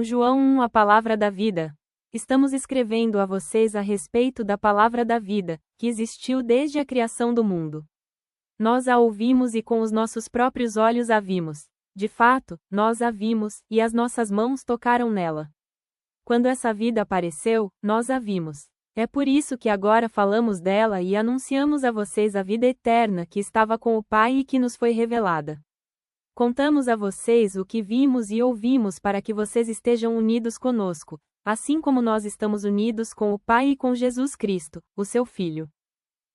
João 1 A Palavra da Vida. Estamos escrevendo a vocês a respeito da Palavra da Vida, que existiu desde a criação do mundo. Nós a ouvimos e com os nossos próprios olhos a vimos. De fato, nós a vimos, e as nossas mãos tocaram nela. Quando essa vida apareceu, nós a vimos. É por isso que agora falamos dela e anunciamos a vocês a vida eterna que estava com o Pai e que nos foi revelada. Contamos a vocês o que vimos e ouvimos para que vocês estejam unidos conosco, assim como nós estamos unidos com o Pai e com Jesus Cristo, o seu Filho.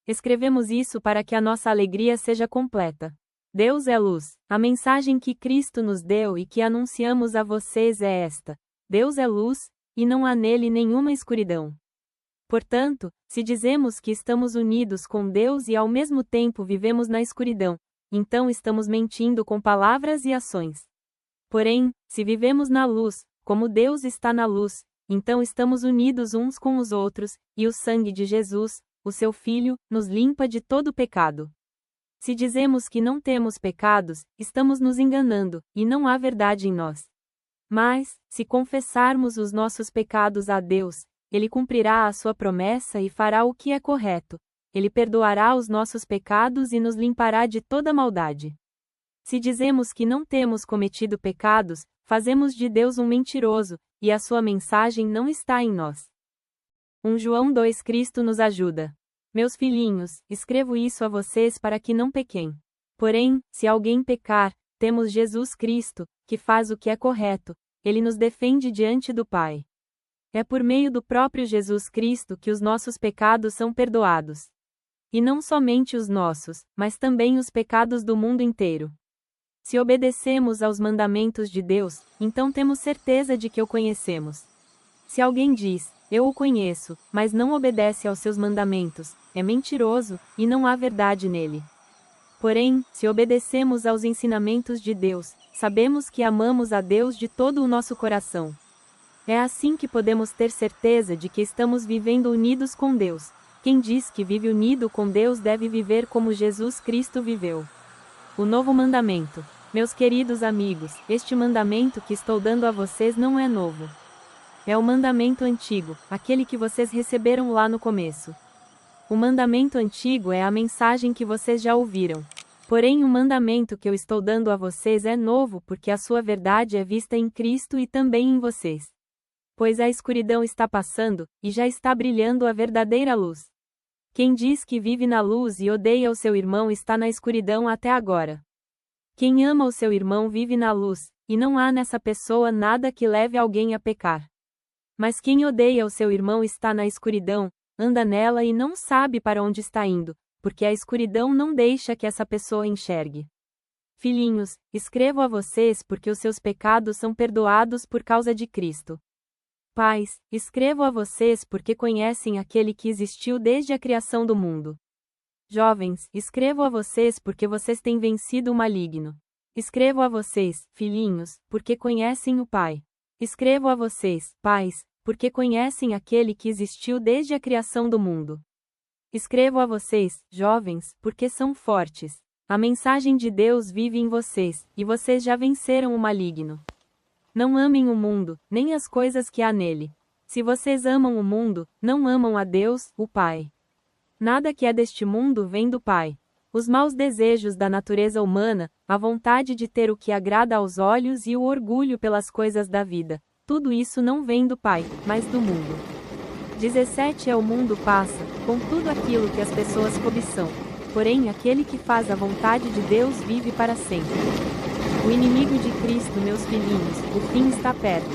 Escrevemos isso para que a nossa alegria seja completa. Deus é luz. A mensagem que Cristo nos deu e que anunciamos a vocês é esta: Deus é luz, e não há nele nenhuma escuridão. Portanto, se dizemos que estamos unidos com Deus e ao mesmo tempo vivemos na escuridão, então estamos mentindo com palavras e ações. Porém, se vivemos na luz, como Deus está na luz, então estamos unidos uns com os outros, e o sangue de Jesus, o seu Filho, nos limpa de todo pecado. Se dizemos que não temos pecados, estamos nos enganando, e não há verdade em nós. Mas, se confessarmos os nossos pecados a Deus, Ele cumprirá a sua promessa e fará o que é correto. Ele perdoará os nossos pecados e nos limpará de toda maldade. Se dizemos que não temos cometido pecados, fazemos de Deus um mentiroso, e a sua mensagem não está em nós. 1 João 2 Cristo nos ajuda. Meus filhinhos, escrevo isso a vocês para que não pequem. Porém, se alguém pecar, temos Jesus Cristo, que faz o que é correto, ele nos defende diante do Pai. É por meio do próprio Jesus Cristo que os nossos pecados são perdoados. E não somente os nossos, mas também os pecados do mundo inteiro. Se obedecemos aos mandamentos de Deus, então temos certeza de que o conhecemos. Se alguém diz, eu o conheço, mas não obedece aos seus mandamentos, é mentiroso, e não há verdade nele. Porém, se obedecemos aos ensinamentos de Deus, sabemos que amamos a Deus de todo o nosso coração. É assim que podemos ter certeza de que estamos vivendo unidos com Deus. Quem diz que vive unido com Deus deve viver como Jesus Cristo viveu. O novo mandamento. Meus queridos amigos, este mandamento que estou dando a vocês não é novo. É o mandamento antigo, aquele que vocês receberam lá no começo. O mandamento antigo é a mensagem que vocês já ouviram. Porém, o mandamento que eu estou dando a vocês é novo porque a sua verdade é vista em Cristo e também em vocês. Pois a escuridão está passando, e já está brilhando a verdadeira luz. Quem diz que vive na luz e odeia o seu irmão está na escuridão até agora. Quem ama o seu irmão vive na luz, e não há nessa pessoa nada que leve alguém a pecar. Mas quem odeia o seu irmão está na escuridão, anda nela e não sabe para onde está indo, porque a escuridão não deixa que essa pessoa enxergue. Filhinhos, escrevo a vocês porque os seus pecados são perdoados por causa de Cristo. Pais, escrevo a vocês porque conhecem aquele que existiu desde a criação do mundo. Jovens, escrevo a vocês porque vocês têm vencido o maligno. Escrevo a vocês, filhinhos, porque conhecem o Pai. Escrevo a vocês, pais, porque conhecem aquele que existiu desde a criação do mundo. Escrevo a vocês, jovens, porque são fortes. A mensagem de Deus vive em vocês, e vocês já venceram o maligno. Não amem o mundo, nem as coisas que há nele. Se vocês amam o mundo, não amam a Deus, o Pai. Nada que é deste mundo vem do Pai. Os maus desejos da natureza humana, a vontade de ter o que agrada aos olhos e o orgulho pelas coisas da vida, tudo isso não vem do Pai, mas do mundo. 17 O mundo passa, com tudo aquilo que as pessoas cobiçam. Porém, aquele que faz a vontade de Deus vive para sempre. O inimigo de Cristo, meus filhinhos, o fim está perto.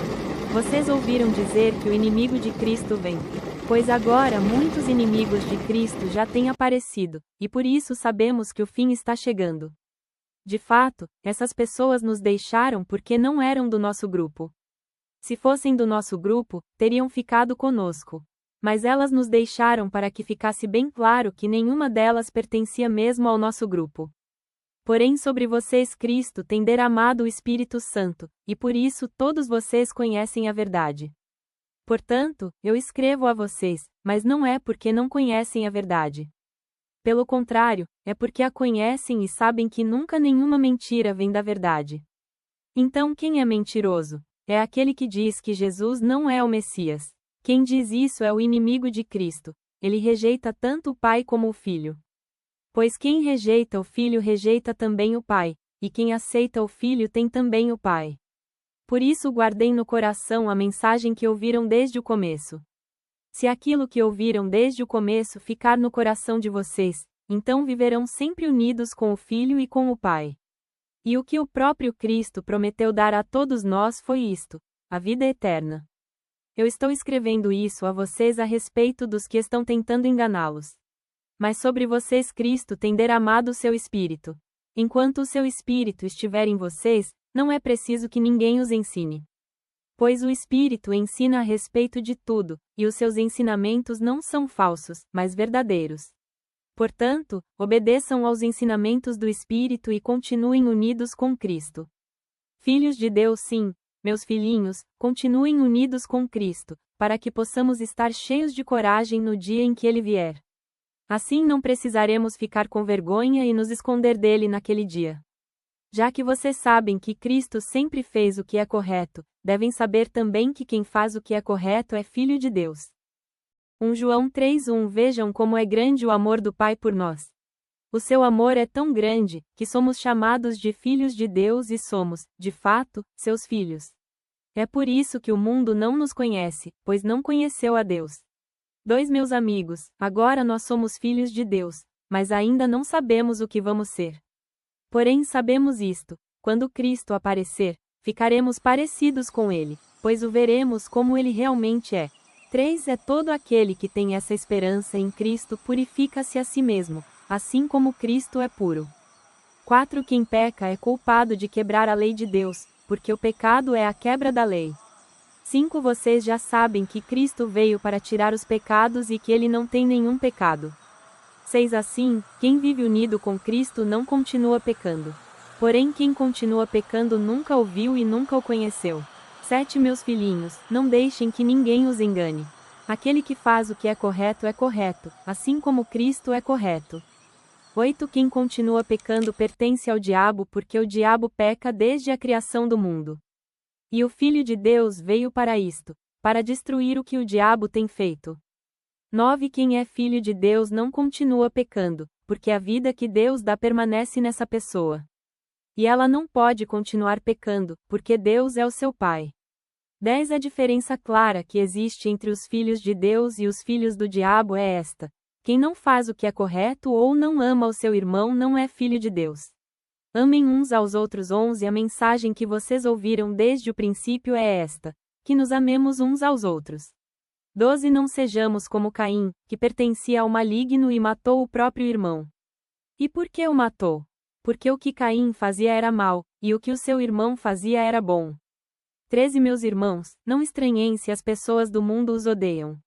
Vocês ouviram dizer que o inimigo de Cristo vem. Pois agora muitos inimigos de Cristo já têm aparecido, e por isso sabemos que o fim está chegando. De fato, essas pessoas nos deixaram porque não eram do nosso grupo. Se fossem do nosso grupo, teriam ficado conosco. Mas elas nos deixaram para que ficasse bem claro que nenhuma delas pertencia mesmo ao nosso grupo. Porém sobre vocês Cristo tem derramado o Espírito Santo, e por isso todos vocês conhecem a verdade. Portanto, eu escrevo a vocês, mas não é porque não conhecem a verdade. Pelo contrário, é porque a conhecem e sabem que nunca nenhuma mentira vem da verdade. Então quem é mentiroso? É aquele que diz que Jesus não é o Messias. Quem diz isso é o inimigo de Cristo. Ele rejeita tanto o Pai como o Filho. Pois quem rejeita o Filho rejeita também o Pai, e quem aceita o Filho tem também o Pai. Por isso guardem no coração a mensagem que ouviram desde o começo. Se aquilo que ouviram desde o começo ficar no coração de vocês, então viverão sempre unidos com o Filho e com o Pai. E o que o próprio Cristo prometeu dar a todos nós foi isto: a vida eterna. Eu estou escrevendo isso a vocês a respeito dos que estão tentando enganá-los. Mas sobre vocês Cristo tem derramado o seu Espírito. Enquanto o seu Espírito estiver em vocês, não é preciso que ninguém os ensine. Pois o Espírito ensina a respeito de tudo, e os seus ensinamentos não são falsos, mas verdadeiros. Portanto, obedeçam aos ensinamentos do Espírito e continuem unidos com Cristo. Filhos de Deus, sim, meus filhinhos, continuem unidos com Cristo, para que possamos estar cheios de coragem no dia em que Ele vier. Assim não precisaremos ficar com vergonha e nos esconder dele naquele dia. Já que vocês sabem que Cristo sempre fez o que é correto, devem saber também que quem faz o que é correto é filho de Deus. 1 João 3:1 Vejam como é grande o amor do Pai por nós. O seu amor é tão grande, que somos chamados de filhos de Deus e somos, de fato, seus filhos. É por isso que o mundo não nos conhece, pois não conheceu a Deus. 2 Meus amigos, agora nós somos filhos de Deus, mas ainda não sabemos o que vamos ser. Porém sabemos isto: quando Cristo aparecer, ficaremos parecidos com Ele, pois o veremos como Ele realmente é. 3 É todo aquele que tem essa esperança em Cristo purifica-se a si mesmo, assim como Cristo é puro. 4 Quem peca é culpado de quebrar a lei de Deus, porque o pecado é a quebra da lei. 5 Vocês já sabem que Cristo veio para tirar os pecados e que Ele não tem nenhum pecado. 6 Assim, quem vive unido com Cristo não continua pecando. Porém quem continua pecando nunca o viu e nunca o conheceu. 7 Meus filhinhos, não deixem que ninguém os engane. Aquele que faz o que é correto, assim como Cristo é correto. 8 Quem continua pecando pertence ao diabo porque o diabo peca desde a criação do mundo. E o Filho de Deus veio para isto, para destruir o que o diabo tem feito. 9 Quem é filho de Deus não continua pecando, porque a vida que Deus dá permanece nessa pessoa. E ela não pode continuar pecando, porque Deus é o seu Pai. 10 A diferença clara que existe entre os filhos de Deus e os filhos do diabo é esta: quem não faz o que é correto ou não ama o seu irmão não é filho de Deus. Amem uns aos outros. 11 A mensagem que vocês ouviram desde o princípio é esta: que nos amemos uns aos outros. 12 Não sejamos como Caim, que pertencia ao maligno e matou o próprio irmão. E por que o matou? Porque o que Caim fazia era mal, e o que o seu irmão fazia era bom. 13 Meus irmãos, não estranhem se as pessoas do mundo os odeiam.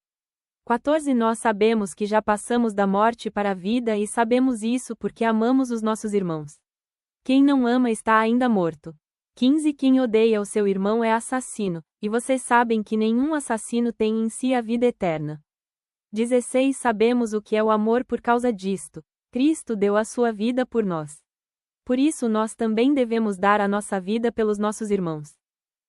14 Nós sabemos que já passamos da morte para a vida e sabemos isso porque amamos os nossos irmãos. Quem não ama está ainda morto. 15 Quem odeia o seu irmão é assassino, e vocês sabem que nenhum assassino tem em si a vida eterna. 16 Sabemos o que é o amor por causa disto: Cristo deu a sua vida por nós. Por isso nós também devemos dar a nossa vida pelos nossos irmãos.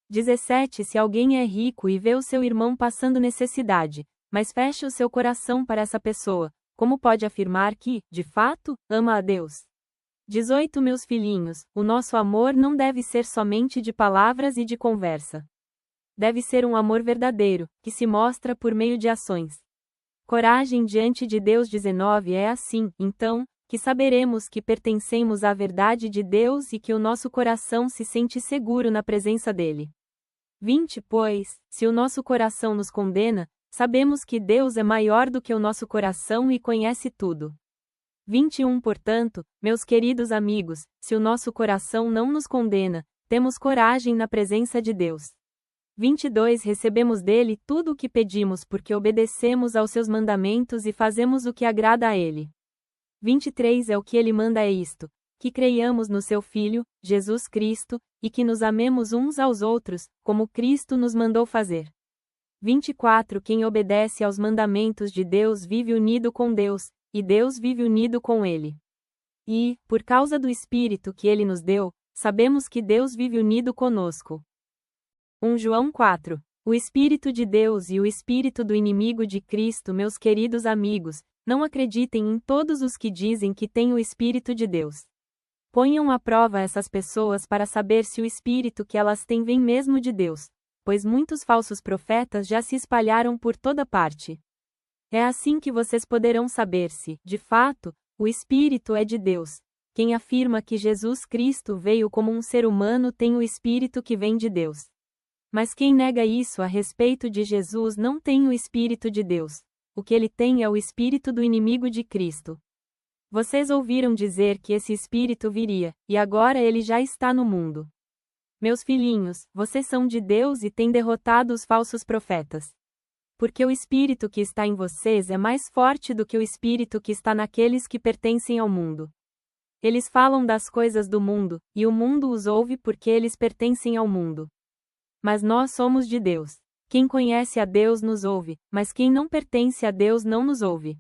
17 Se alguém é rico e vê o seu irmão passando necessidade, mas fecha o seu coração para essa pessoa, como pode afirmar que, de fato, ama a Deus? 18 Meus filhinhos, o nosso amor não deve ser somente de palavras e de conversa. Deve ser um amor verdadeiro, que se mostra por meio de ações. Coragem diante de Deus. 19 É assim, então, que saberemos que pertencemos à verdade de Deus e que o nosso coração se sente seguro na presença dele. 20 Pois, se o nosso coração nos condena, sabemos que Deus é maior do que o nosso coração e conhece tudo. 21 Portanto, meus queridos amigos, se o nosso coração não nos condena, temos coragem na presença de Deus. 22 Recebemos dele tudo o que pedimos porque obedecemos aos seus mandamentos e fazemos o que agrada a ele. 23 É o que ele manda é isto: que creiamos no seu Filho, Jesus Cristo, e que nos amemos uns aos outros, como Cristo nos mandou fazer. 24 Quem obedece aos mandamentos de Deus vive unido com Deus, e Deus vive unido com ele. E, por causa do Espírito que ele nos deu, sabemos que Deus vive unido conosco. 1 João 4. O Espírito de Deus e o Espírito do inimigo de Cristo. Meus queridos amigos, não acreditem em todos os que dizem que têm o Espírito de Deus. Ponham à prova essas pessoas para saber se o Espírito que elas têm vem mesmo de Deus, pois muitos falsos profetas já se espalharam por toda parte. É assim que vocês poderão saber se, de fato, o Espírito é de Deus. Quem afirma que Jesus Cristo veio como um ser humano tem o Espírito que vem de Deus. Mas quem nega isso a respeito de Jesus não tem o Espírito de Deus. O que ele tem é o Espírito do inimigo de Cristo. Vocês ouviram dizer que esse Espírito viria, e agora ele já está no mundo. Meus filhinhos, vocês são de Deus e têm derrotado os falsos profetas. Porque o Espírito que está em vocês é mais forte do que o Espírito que está naqueles que pertencem ao mundo. Eles falam das coisas do mundo, e o mundo os ouve porque eles pertencem ao mundo. Mas nós somos de Deus. Quem conhece a Deus nos ouve, mas quem não pertence a Deus não nos ouve.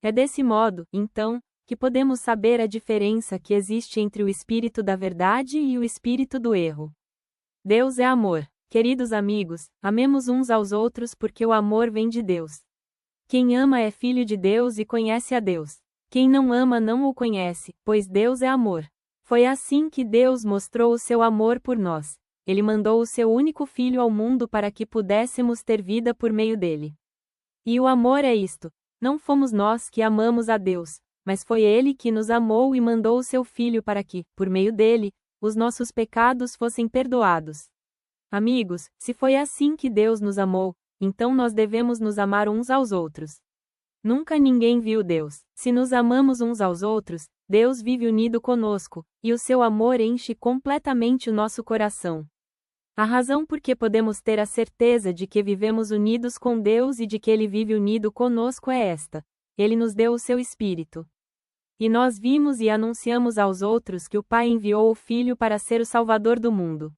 É desse modo, então, que podemos saber a diferença que existe entre o Espírito da verdade e o Espírito do erro. Deus é amor. Queridos amigos, amemos uns aos outros porque o amor vem de Deus. Quem ama é filho de Deus e conhece a Deus. Quem não ama não o conhece, pois Deus é amor. Foi assim que Deus mostrou o seu amor por nós. Ele mandou o seu único Filho ao mundo para que pudéssemos ter vida por meio dele. E o amor é isto: não fomos nós que amamos a Deus, mas foi Ele que nos amou e mandou o seu Filho para que, por meio dele, os nossos pecados fossem perdoados. Amigos, se foi assim que Deus nos amou, então nós devemos nos amar uns aos outros. Nunca ninguém viu Deus. Se nos amamos uns aos outros, Deus vive unido conosco, e o seu amor enche completamente o nosso coração. A razão por que podemos ter a certeza de que vivemos unidos com Deus e de que Ele vive unido conosco é esta: Ele nos deu o seu Espírito. E nós vimos e anunciamos aos outros que o Pai enviou o Filho para ser o Salvador do mundo.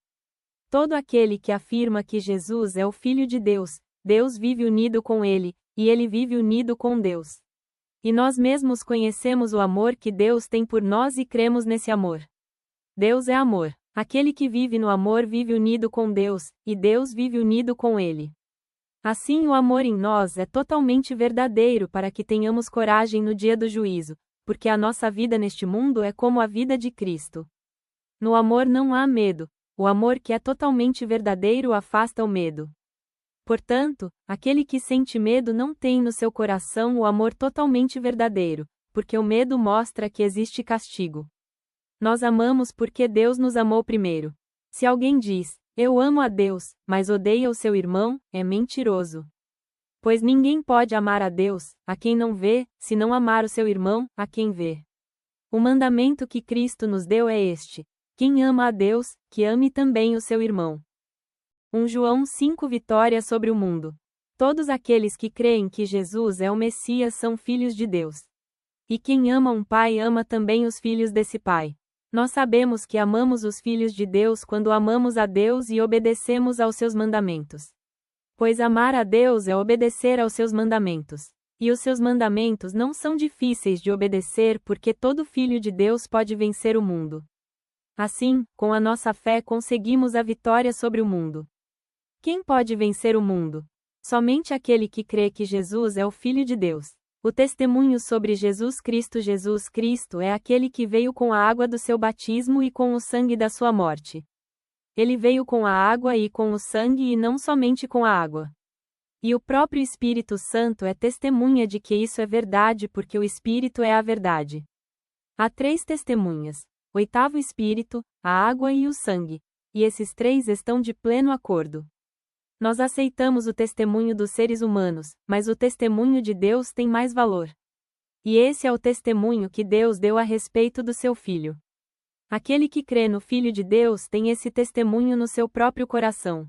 Todo aquele que afirma que Jesus é o Filho de Deus, Deus vive unido com Ele, e Ele vive unido com Deus. E nós mesmos conhecemos o amor que Deus tem por nós e cremos nesse amor. Deus é amor. Aquele que vive no amor vive unido com Deus, e Deus vive unido com ele. Assim, o amor em nós é totalmente verdadeiro para que tenhamos coragem no dia do juízo, porque a nossa vida neste mundo é como a vida de Cristo. No amor não há medo, o amor que é totalmente verdadeiro afasta o medo. Portanto, aquele que sente medo não tem no seu coração o amor totalmente verdadeiro, porque o medo mostra que existe castigo. Nós amamos porque Deus nos amou primeiro. Se alguém diz, eu amo a Deus, mas odeia o seu irmão, é mentiroso. Pois ninguém pode amar a Deus, a quem não vê, se não amar o seu irmão, a quem vê. O mandamento que Cristo nos deu é este: quem ama a Deus, que ame também o seu irmão. 1 João 5 Vitória sobre o mundo. Todos aqueles que creem que Jesus é o Messias são filhos de Deus. E quem ama um pai ama também os filhos desse pai. Nós sabemos que amamos os filhos de Deus quando amamos a Deus e obedecemos aos seus mandamentos. Pois amar a Deus é obedecer aos seus mandamentos. E os seus mandamentos não são difíceis de obedecer porque todo filho de Deus pode vencer o mundo. Assim, com a nossa fé conseguimos a vitória sobre o mundo. Quem pode vencer o mundo? Somente aquele que crê que Jesus é o Filho de Deus. O testemunho sobre Jesus Cristo é aquele que veio com a água do seu batismo e com o sangue da sua morte. Ele veio com a água e com o sangue e não somente com a água. E o próprio Espírito Santo é testemunha de que isso é verdade porque o Espírito é a verdade. Há 3 testemunhas: o 8º Espírito, a água e o sangue, e esses 3 estão de pleno acordo. Nós aceitamos o testemunho dos seres humanos, mas o testemunho de Deus tem mais valor. E esse é o testemunho que Deus deu a respeito do seu Filho. Aquele que crê no Filho de Deus tem esse testemunho no seu próprio coração.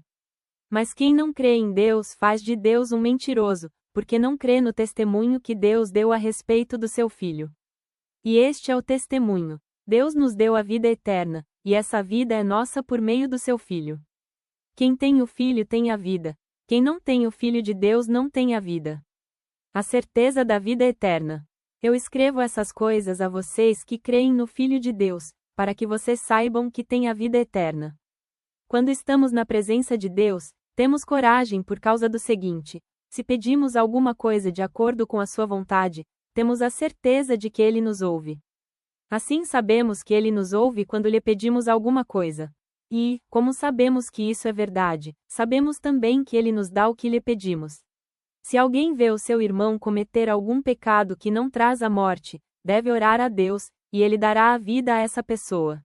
Mas quem não crê em Deus faz de Deus um mentiroso, porque não crê no testemunho que Deus deu a respeito do seu Filho. E este é o testemunho: Deus nos deu a vida eterna, e essa vida é nossa por meio do seu Filho. Quem tem o Filho tem a vida. Quem não tem o Filho de Deus não tem a vida. A certeza da vida eterna. Eu escrevo essas coisas a vocês que creem no Filho de Deus, para que vocês saibam que têm a vida eterna. Quando estamos na presença de Deus, temos coragem por causa do seguinte: se pedimos alguma coisa de acordo com a sua vontade, temos a certeza de que Ele nos ouve. Assim sabemos que Ele nos ouve quando lhe pedimos alguma coisa. E, como sabemos que isso é verdade, sabemos também que Ele nos dá o que lhe pedimos. Se alguém vê o seu irmão cometer algum pecado que não traz a morte, deve orar a Deus, e Ele dará a vida a essa pessoa.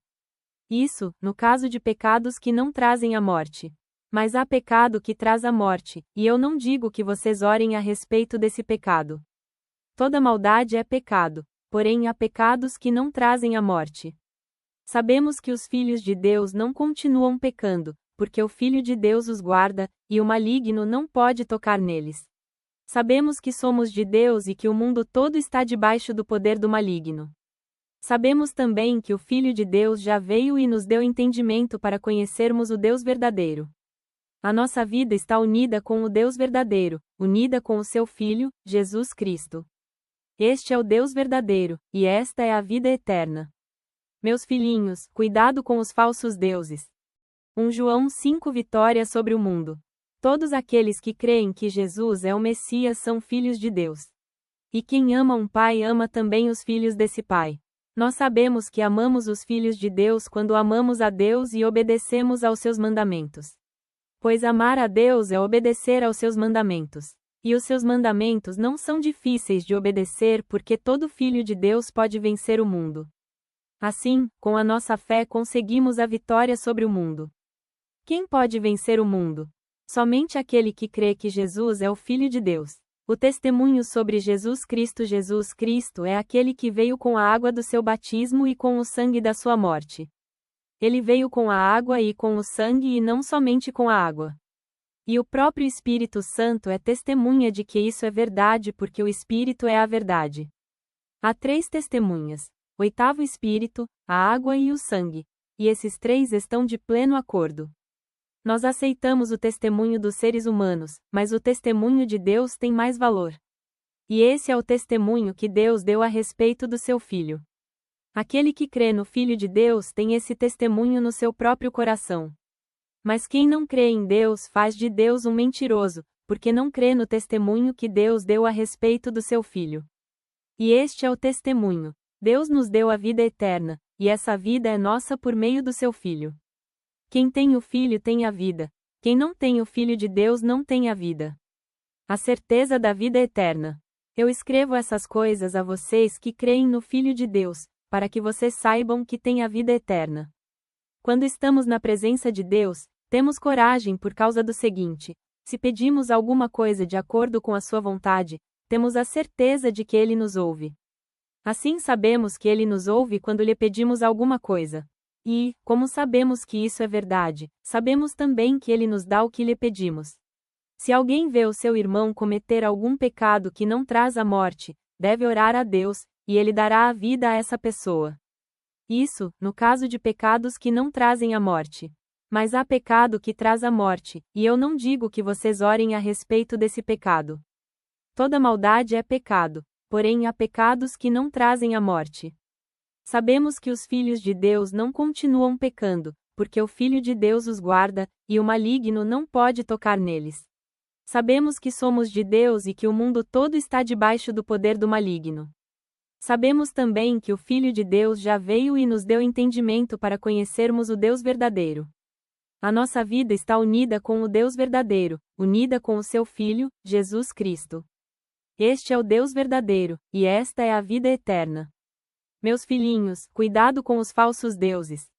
Isso, no caso de pecados que não trazem a morte. Mas há pecado que traz a morte, e eu não digo que vocês orem a respeito desse pecado. Toda maldade é pecado, porém há pecados que não trazem a morte. Sabemos que os filhos de Deus não continuam pecando, porque o Filho de Deus os guarda, e o maligno não pode tocar neles. Sabemos que somos de Deus e que o mundo todo está debaixo do poder do maligno. Sabemos também que o Filho de Deus já veio e nos deu entendimento para conhecermos o Deus verdadeiro. A nossa vida está unida com o Deus verdadeiro, unida com o seu Filho, Jesus Cristo. Este é o Deus verdadeiro, e esta é a vida eterna. Meus filhinhos, cuidado com os falsos deuses. 1 João 5 Vitória sobre o mundo. Todos aqueles que creem que Jesus é o Messias são filhos de Deus. E quem ama um pai ama também os filhos desse pai. Nós sabemos que amamos os filhos de Deus quando amamos a Deus e obedecemos aos seus mandamentos. Pois amar a Deus é obedecer aos seus mandamentos. E os seus mandamentos não são difíceis de obedecer porque todo filho de Deus pode vencer o mundo. Assim, com a nossa fé conseguimos a vitória sobre o mundo. Quem pode vencer o mundo? Somente aquele que crê que Jesus é o Filho de Deus. O testemunho sobre Jesus Cristo é aquele que veio com a água do seu batismo e com o sangue da sua morte. Ele veio com a água e com o sangue e não somente com a água. E o próprio Espírito Santo é testemunha de que isso é verdade porque o Espírito é a verdade. Há 3 testemunhas: o 8º Espírito, a água e o sangue. E esses 3 estão de pleno acordo. Nós aceitamos o testemunho dos seres humanos, mas o testemunho de Deus tem mais valor. E esse é o testemunho que Deus deu a respeito do seu Filho. Aquele que crê no Filho de Deus tem esse testemunho no seu próprio coração. Mas quem não crê em Deus faz de Deus um mentiroso, porque não crê no testemunho que Deus deu a respeito do seu Filho. E este é o testemunho: Deus nos deu a vida eterna, e essa vida é nossa por meio do seu Filho. Quem tem o Filho tem a vida. Quem não tem o Filho de Deus não tem a vida. A certeza da vida eterna. Eu escrevo essas coisas a vocês que creem no Filho de Deus, para que vocês saibam que têm a vida eterna. Quando estamos na presença de Deus, temos coragem por causa do seguinte: se pedimos alguma coisa de acordo com a sua vontade, temos a certeza de que Ele nos ouve. Assim sabemos que Ele nos ouve quando lhe pedimos alguma coisa. E, como sabemos que isso é verdade, sabemos também que Ele nos dá o que lhe pedimos. Se alguém vê o seu irmão cometer algum pecado que não traz a morte, deve orar a Deus, e Ele dará a vida a essa pessoa. Isso, no caso de pecados que não trazem a morte. Mas há pecado que traz a morte, e eu não digo que vocês orem a respeito desse pecado. Toda maldade é pecado, porém há pecados que não trazem a morte. Sabemos que os filhos de Deus não continuam pecando, porque o Filho de Deus os guarda, e o maligno não pode tocar neles. Sabemos que somos de Deus e que o mundo todo está debaixo do poder do maligno. Sabemos também que o Filho de Deus já veio e nos deu entendimento para conhecermos o Deus verdadeiro. A nossa vida está unida com o Deus verdadeiro, unida com o seu Filho, Jesus Cristo. Este é o Deus verdadeiro, e esta é a vida eterna. Meus filhinhos, cuidado com os falsos deuses.